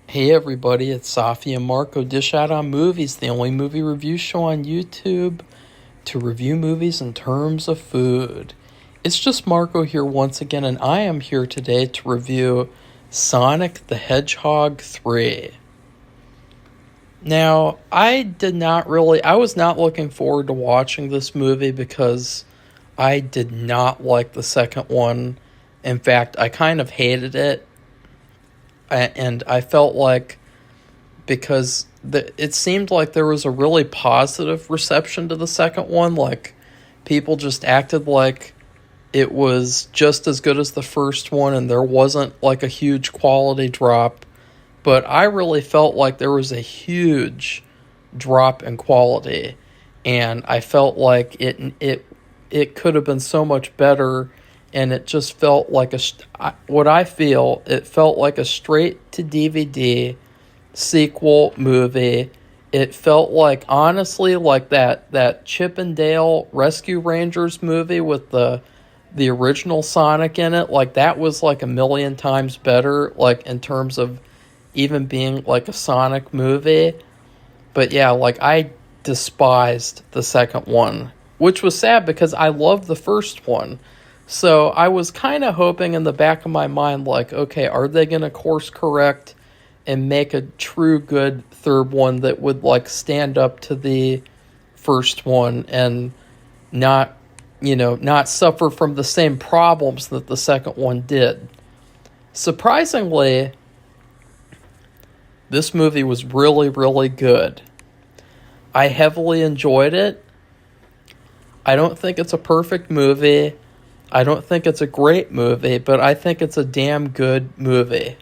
Hey everybody, it's Safi and Marco Dish Out on Movies, the only movie review show on YouTube to review movies in terms of food. It's just Marco here once again, and I am here today to review Sonic the Hedgehog 3. Now, I was not looking forward to watching this movie because I did not like the second one. In fact, I kind of hated it, and I felt like because it seemed like there was a really positive reception to the second one. Like, people just acted like it was just as good as the first one and there wasn't like a huge quality drop. But I really felt like there was a huge drop in quality, and I felt like it could have been so much better, and it just felt like it felt like a straight to DVD sequel movie. It felt like, honestly, like that Chip and Dale Rescue Rangers movie with the original Sonic in it. Like, that was like a million times better, like in terms of even being like a Sonic movie. But yeah, like, I despised the second one, which was sad because I loved the first one. So I was kind of hoping in the back of my mind, like, okay, are they going to course correct and make a true good third one that would like stand up to the first one and not suffer from the same problems that the second one did. Surprisingly, this movie was really, really good. I heavily enjoyed it. I don't think it's a perfect movie. I don't think it's a great movie, but I think it's a damn good movie.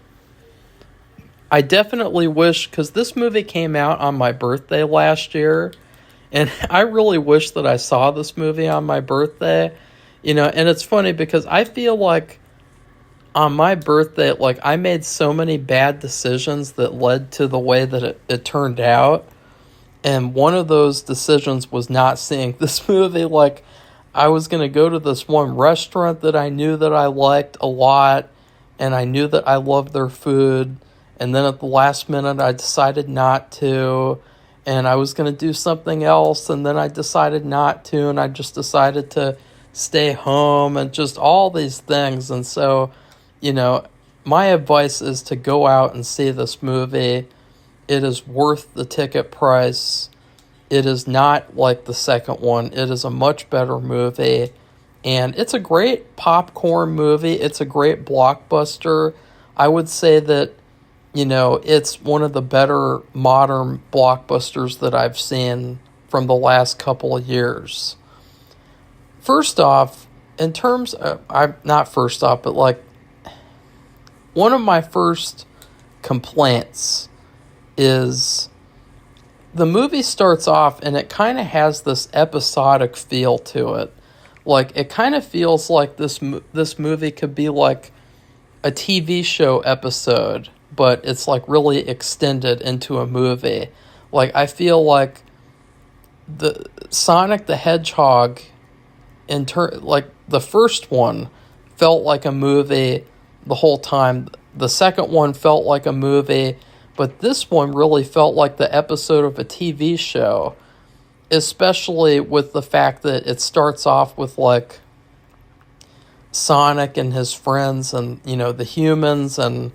I definitely wish, because this movie came out on my birthday last year, and I really wish that I saw this movie on my birthday. And it's funny because I feel like on my birthday, like, I made so many bad decisions that led to the way that it turned out. And one of those decisions was not seeing this movie. Like, I was going to go to this one restaurant that I knew that I liked a lot, and I knew that I loved their food. And then at the last minute, I decided not to. And I was going to do something else, and then I decided not to. And I just decided to stay home and just all these things. And so, my advice is to go out and see this movie. It is worth the ticket price. It is not like the second one. It is a much better movie. And it's a great popcorn movie. It's a great blockbuster. I would say that, it's one of the better modern blockbusters that I've seen from the last couple of years. First off, in terms of, not first off, but like, one of my first complaints is the movie starts off and it kind of has this episodic feel to it. Like, it kind of feels like this movie could be like a TV show episode, but it's like really extended into a movie. Like, I feel like the Sonic the Hedgehog, like the first one felt like a movie the whole time. The second one felt like a movie, but this one really felt like the episode of a TV show, especially with the fact that it starts off with like Sonic and his friends and, the humans, and,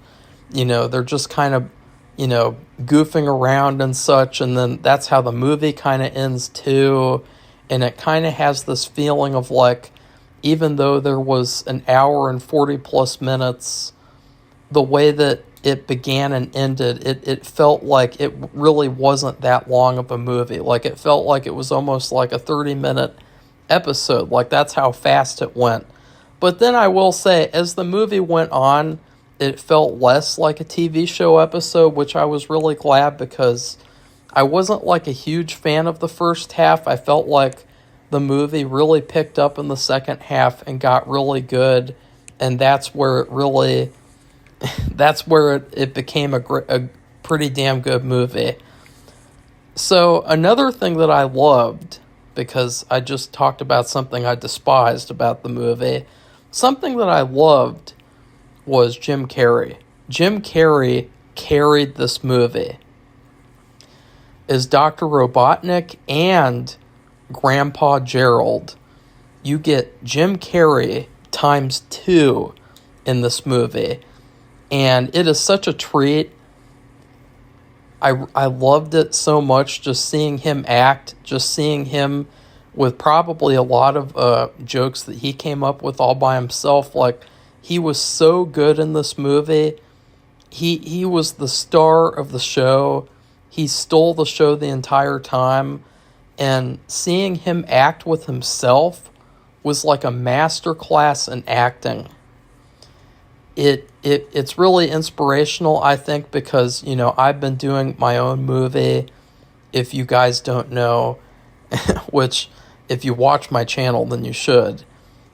they're just kind of, goofing around and such. And then that's how the movie kind of ends too. And it kind of has this feeling of like, even though there was an hour and 40 plus minutes, the way that it began and ended, it felt like it really wasn't that long of a movie. Like, it felt like it was almost like a 30-minute episode. Like, that's how fast it went. But then I will say, as the movie went on, it felt less like a TV show episode, which I was really glad, because I wasn't like a huge fan of the first half. I felt like the movie really picked up in the second half and got really good, and that's where it became a pretty damn good movie. So another thing that I loved, because I just talked about something I despised about the movie, something that I loved was Jim Carrey. Jim Carrey carried this movie. As Dr. Robotnik and Grandpa Gerald, you get Jim Carrey times 2 in this movie. And it is such a treat. I loved it so much, just seeing him act, just seeing him with probably a lot of jokes that he came up with all by himself. Like, he was so good in this movie. He was the star of the show. He stole the show the entire time. And seeing him act with himself was like a masterclass in acting. It's really inspirational, I think, because, you know, I've been doing my own movie, if you guys don't know, which if you watch my channel, then you should.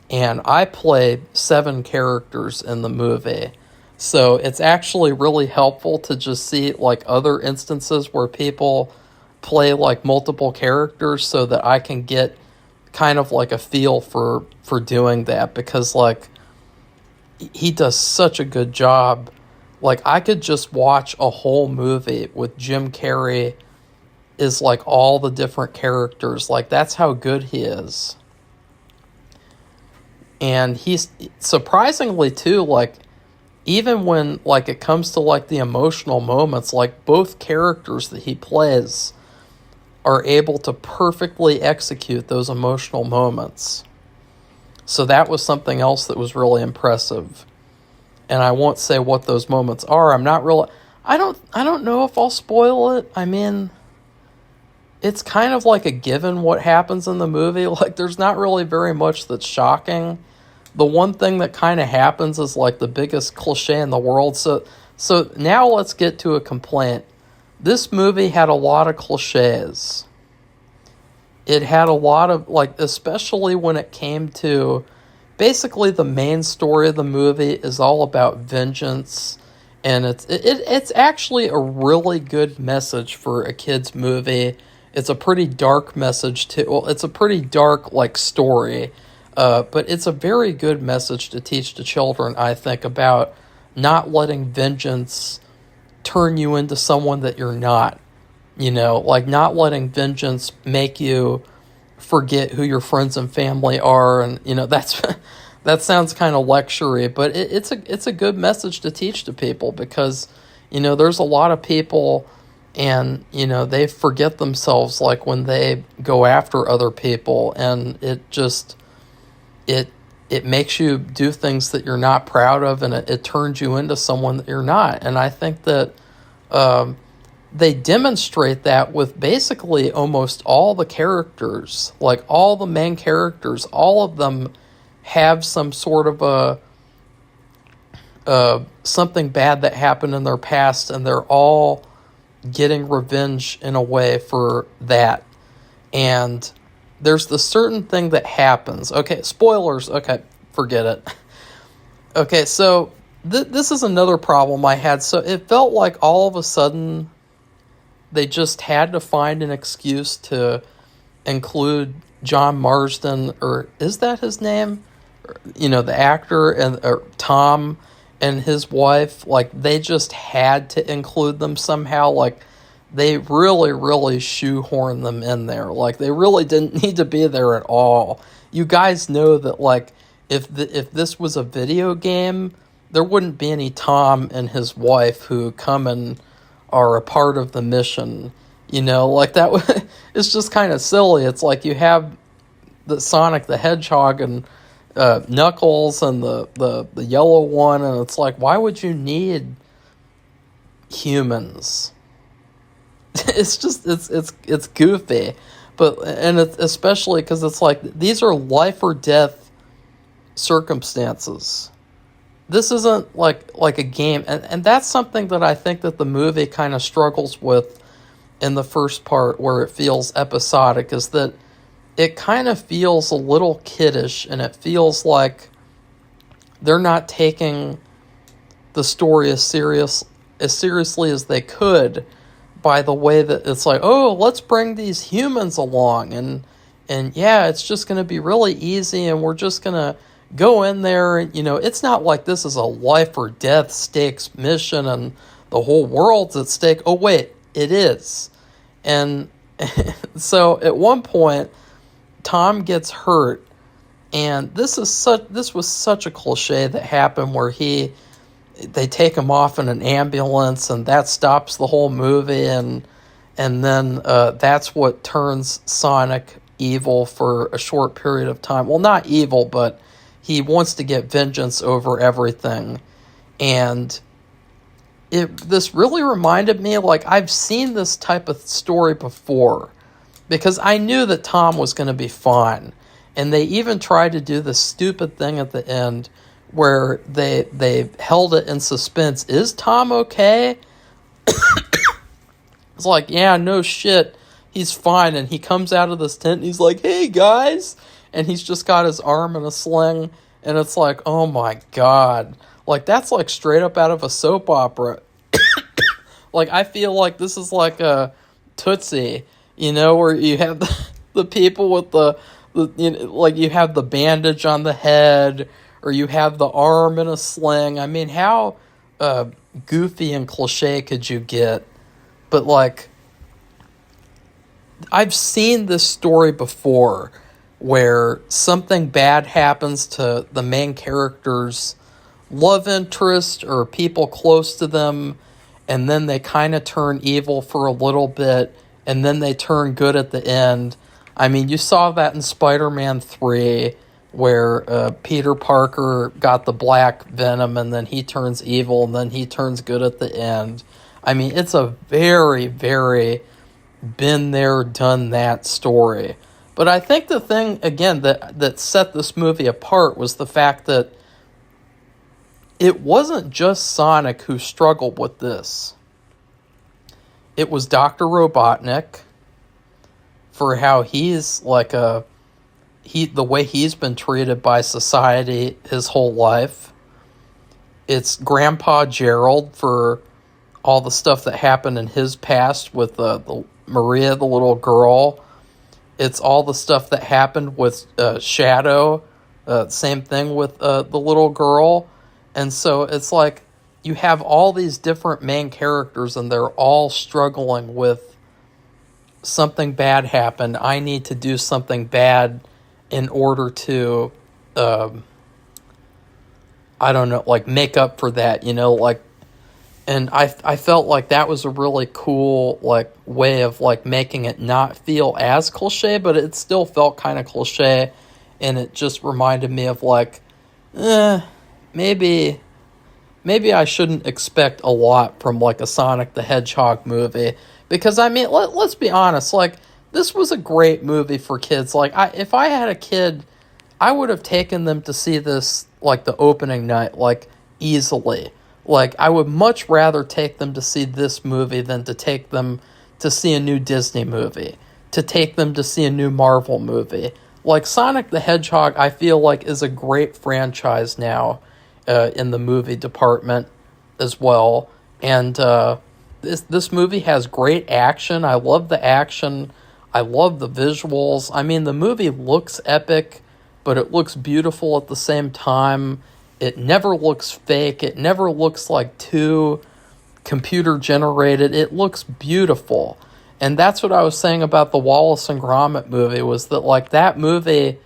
And I play 7 characters in the movie. So it's actually really helpful to just see like other instances where people play like multiple characters so that I can get kind of like a feel for doing that, because like he does such a good job. Like, I could just watch a whole movie with Jim Carrey is like all the different characters. Like, that's how good he is. And he's surprisingly too, like, even when like it comes to like the emotional moments, like both characters that he plays are able to perfectly execute those emotional moments. So that was something else that was really impressive. And I won't say what those moments are. I'm not really... I don't know if I'll spoil it. I mean, it's kind of like a given what happens in the movie. Like, there's not really very much that's shocking. The one thing that kind of happens is like the biggest cliche in the world. So now let's get to a complaint. This movie had a lot of cliches. It had a lot of, like, especially when it came to, basically the main story of the movie is all about vengeance, and it's actually a really good message for a kid's movie. It's a pretty dark message too. Well, it's a pretty dark like story, but it's a very good message to teach to children, I think, about not letting vengeance turn you into someone that you're not. You know, like not letting vengeance make you forget who your friends and family are. And, you know, that sounds kind of lectury, but it's a good message to teach to people, because, you know, there's a lot of people and, you know, they forget themselves like when they go after other people, and it just, it makes you do things that you're not proud of, and it turns you into someone that you're not. And I think that, they demonstrate that with basically almost all the characters. Like, all the main characters, all of them have some sort of something bad that happened in their past, and they're all getting revenge in a way for that. And there's the certain thing that happens. Okay, spoilers. Okay, forget it. Okay, so this is another problem I had. So it felt like all of a sudden they just had to find an excuse to include John Marsden, or is that his name? You know, the actor, and Tom and his wife. Like, they just had to include them somehow. Like, they really, really shoehorned them in there. Like, they really didn't need to be there at all. You guys know that, like, if this was a video game, there wouldn't be any Tom and his wife who come and are a part of the mission, you know, like that. It's just kind of silly. It's like you have the Sonic the Hedgehog and Knuckles and the yellow one, and it's like, why would you need humans? It's just it's goofy, but it's especially because it's like these are life or death circumstances. This isn't like a game, and that's something that I think that the movie kind of struggles with in the first part, where it feels episodic, is that it kind of feels a little kiddish, and it feels like they're not taking the story as seriously as they could, by the way that it's like, oh, let's bring these humans along, and yeah, it's just going to be really easy, and we're just going to go in there, and, you know, it's not like this is a life or death stakes mission, and the whole world's at stake. Oh, wait, it is. And so at one point, Tom gets hurt, and this was such a cliche that happened where they take him off in an ambulance, and that stops the whole movie, and then that's what turns Sonic evil for a short period of time. Well, not evil, but he wants to get vengeance over everything. And this really reminded me, like, I've seen this type of story before, because I knew that Tom was going to be fine. And they even tried to do this stupid thing at the end where they held it in suspense. Is Tom okay? It's like, yeah, no shit, he's fine. And he comes out of this tent and he's like, hey guys, and he's just got his arm in a sling, and it's like, oh my god, like, that's like straight up out of a soap opera. Like, I feel like this is like a Tootsie, where you have the people with the like, you have the bandage on the head, or you have the arm in a sling. I mean, how goofy and cliche could you get? But, like, I've seen this story before where something bad happens to the main character's love interest or people close to them, and then they kind of turn evil for a little bit, and then they turn good at the end. I mean, you saw that in Spider-Man 3, where Peter Parker got the black venom, and then he turns evil, and then he turns good at the end. I mean, it's a very, very been there, done that story. But I think the thing, again, that set this movie apart was the fact that it wasn't just Sonic who struggled with this. It was Dr. Robotnik, for how he's like the way he's been treated by society his whole life. It's Grandpa Gerald for all the stuff that happened in his past with the Maria, the little girl. It's all the stuff that happened with Shadow. Same thing with the little girl. And so it's like you have all these different main characters, and they're all struggling with something bad happened. I need to do something bad in order to, I don't know, like, make up for that, like. And I felt like that was a really cool, like, way of, like, making it not feel as cliche, but it still felt kind of cliche, and it just reminded me of, like, maybe I shouldn't expect a lot from, like, a Sonic the Hedgehog movie, because, I mean, let's be honest, like, this was a great movie for kids. Like, if I had a kid, I would have taken them to see this, like, the opening night, like, easily. Like, I would much rather take them to see this movie than to take them to see a new Disney movie, to take them to see a new Marvel movie. Like, Sonic the Hedgehog, I feel like, is a great franchise now in the movie department as well. And this movie has great action. I love the action. I love the visuals. I mean, the movie looks epic, but it looks beautiful at the same time. It never looks fake. It never looks like too computer generated. It looks beautiful. And that's what I was saying about the Wallace and Gromit movie, was that, like, that movie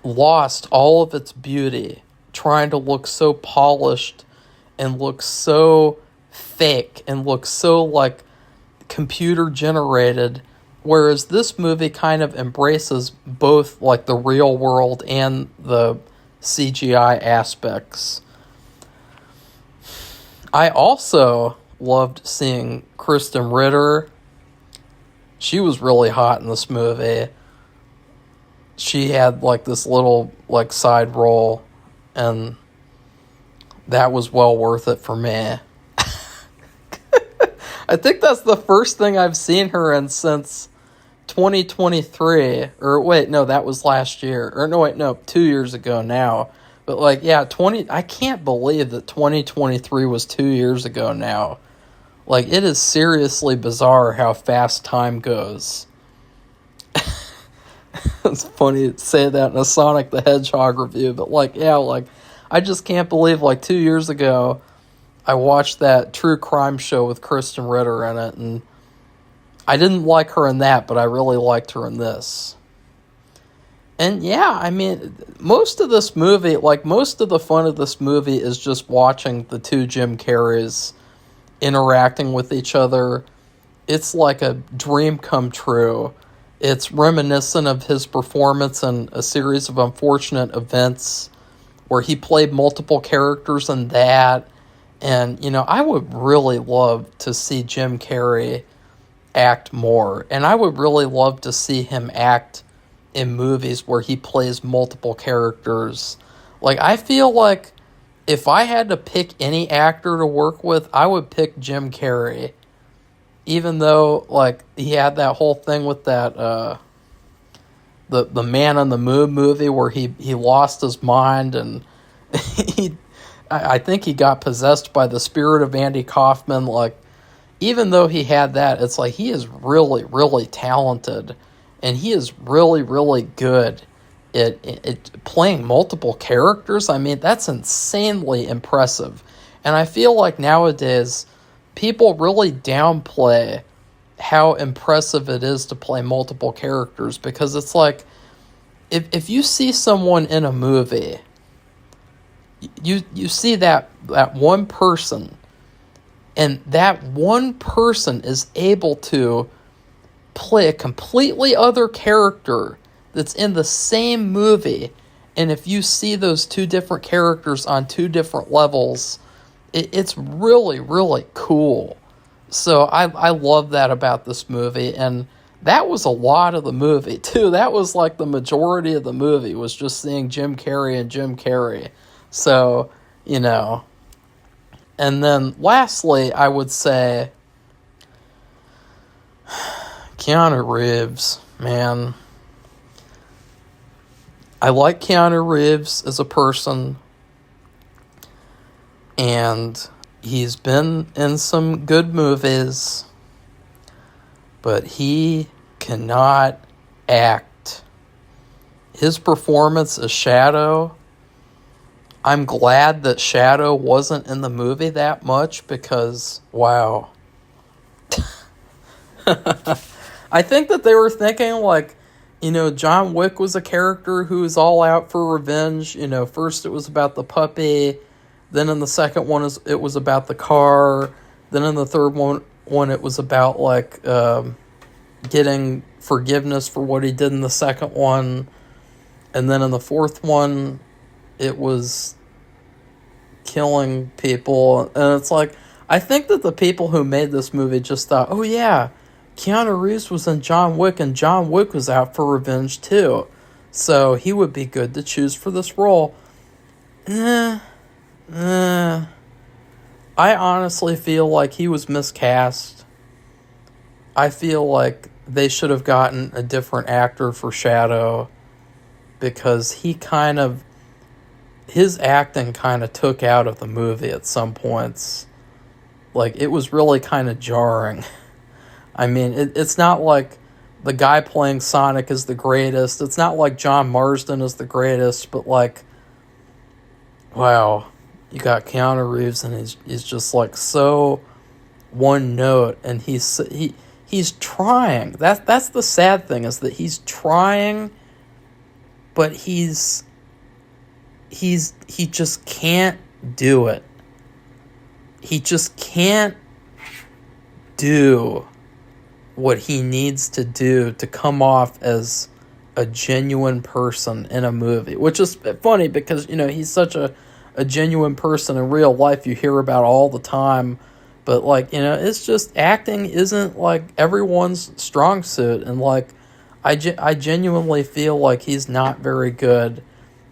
lost all of its beauty trying to look so polished and look so fake and look so, like, computer generated, whereas this movie kind of embraces both, like, the real world and the CGI aspects. I also loved seeing Kristen Ritter. She was really hot in this movie. She had, like, this little, like, side role, and that was well worth it for me. I think that's the first thing I've seen her in since 2023, or wait, no, that was last year, or no, wait, no, 2 years ago now, but, like, yeah, I can't believe that 2023 was 2 years ago now. Like, it is seriously bizarre how fast time goes. It's funny to say that in a Sonic the Hedgehog review, but, like, yeah, like, I just can't believe, like, 2 years ago, I watched that true crime show with Kristen Ritter in it, and I didn't like her in that, but I really liked her in this. And yeah, I mean, most of this movie, like most of the fun of this movie is just watching the two Jim Carreys interacting with each other. It's like a dream come true. It's reminiscent of his performance in A Series of Unfortunate Events, where he played multiple characters in that. And, you know, I would really love to see Jim Carrey act more. And I would really love to see him act in movies where he plays multiple characters. Like, I feel like if I had to pick any actor to work with, I would pick Jim Carrey. Even though, like, he had that whole thing with that, the Man on the Moon movie where he lost his mind and I think he got possessed by the spirit of Andy Kaufman. Like, even though he had that, it's like he is really, really talented. And he is really, really good at playing multiple characters. I mean, that's insanely impressive. And I feel like nowadays, people really downplay how impressive it is to play multiple characters. Because it's like, if you see someone in a movie, you see that one person, and that one person is able to play a completely other character that's in the same movie, and if you see those two different characters on two different levels, it's really, really cool. So I love that about this movie, and that was a lot of the movie, too. That was like the majority of the movie was just seeing Jim Carrey and Jim Carrey. So, you know. And then lastly, I would say Keanu Reeves, man. I like Keanu Reeves as a person, and he's been in some good movies, but he cannot act. His performance as Shadow, I'm glad that Shadow wasn't in the movie that much because, wow. I think that they were thinking, like, you know, John Wick was a character who was all out for revenge. You know, first it was about the puppy, then in the second one it was about the car, then in the third one it was about, like, getting forgiveness for what he did in the second one, and then in the fourth one it was killing people. And it's like, I think that the people who made this movie just thought, oh yeah, Keanu Reeves was in John Wick, and John Wick was out for revenge too, so he would be good to choose for this role. I honestly feel like he was miscast. I feel like they should have gotten a different actor for Shadow, because his acting kind of took out of the movie at some points. Like, it was really kind of jarring. I mean, it's not like the guy playing Sonic is the greatest. It's not like John Marsden is the greatest, but, like, wow, you got Keanu Reeves, and he's just, like, so one note, and he's trying. That's the sad thing, is that he's trying, but he just can't do it. He just can't do what he needs to do to come off as a genuine person in a movie, which is funny because, you know, he's such a genuine person in real life you hear about all the time, but, like, you know, it's just acting isn't, like, everyone's strong suit, and, like, I genuinely feel like he's not very good,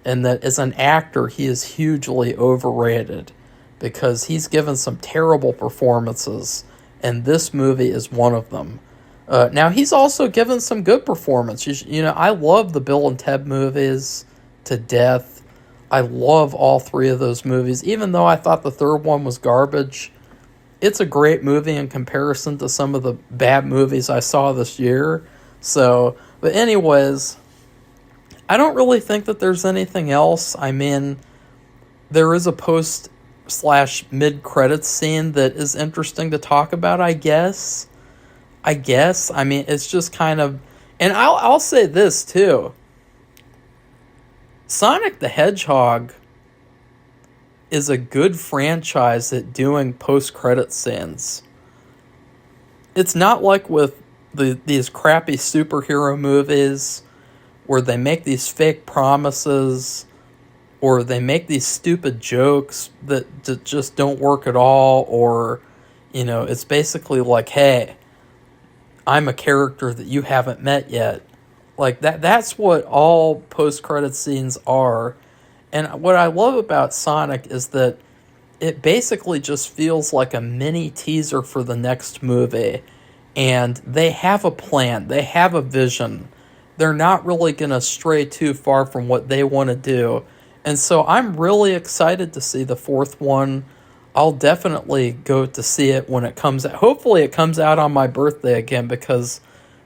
and that as an actor he is hugely overrated, because he's given some terrible performances, and this movie is one of them. Now, he's also given some good performances. You know, I love the Bill and Ted movies to death. I love all three of those movies, even though I thought the third one was garbage. It's a great movie in comparison to some of the bad movies I saw this year. So, but anyways, I don't really think that there's anything else. I mean, there is a post slash mid-credits scene that is interesting to talk about, I guess. I mean, it's just kind of... And I'll say this, too. Sonic the Hedgehog is a good franchise at doing post-credit scenes. It's not like with these crappy superhero movies where they make these fake promises or they make these stupid jokes that just don't work at all, or, you know, it's basically like, hey, I'm a character that you haven't met yet. Like, that's what all post-credit scenes are. And what I love about Sonic is that it basically just feels like a mini teaser for the next movie. And they have a plan. They have a vision. They're not really going to stray too far from what they want to do. And so I'm really excited to see the fourth one. I'll definitely go to see it when it comes out. Hopefully it comes out on my birthday again, because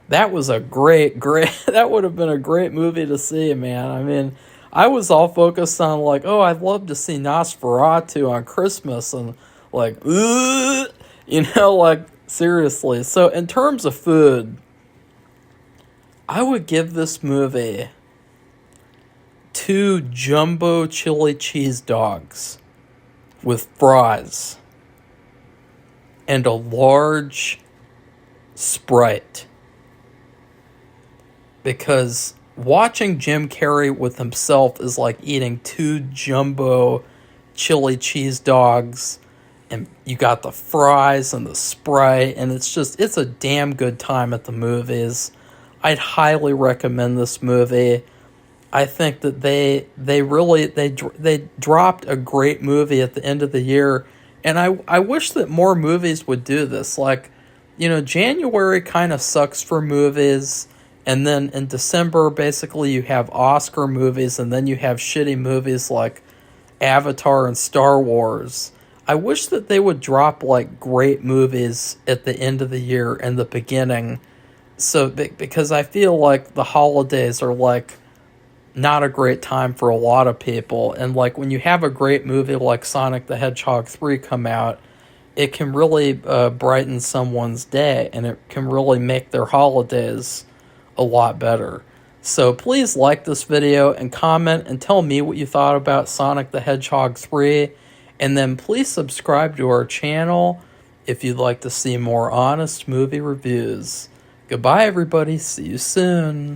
that was a great, that would have been a great movie to see, man. I mean, I was all focused on like, oh, I'd love to see Nosferatu on Christmas, and like, you know, like, seriously. So in terms of food, I would give this movie 2 jumbo chili cheese dogs with fries and a large Sprite. Because watching Jim Carrey with himself is like eating 2 jumbo chili cheese dogs, and you got the fries and the Sprite, and it's a damn good time at the movies. I'd highly recommend this movie. I think that they dropped a great movie at the end of the year, and I wish that more movies would do this. Like, you know, January kind of sucks for movies, and then in December, basically, you have Oscar movies, and then you have shitty movies like Avatar and Star Wars. I wish that they would drop, like, great movies at the end of the year and the beginning, because I feel like the holidays are, like, not a great time for a lot of people. And, like, when you have a great movie like Sonic the Hedgehog 3 come out, it can really brighten someone's day, and it can really make their holidays a lot better. So please like this video and comment and tell me what you thought about Sonic the Hedgehog 3. And then please subscribe to our channel if you'd like to see more honest movie reviews. Goodbye, everybody. See you soon.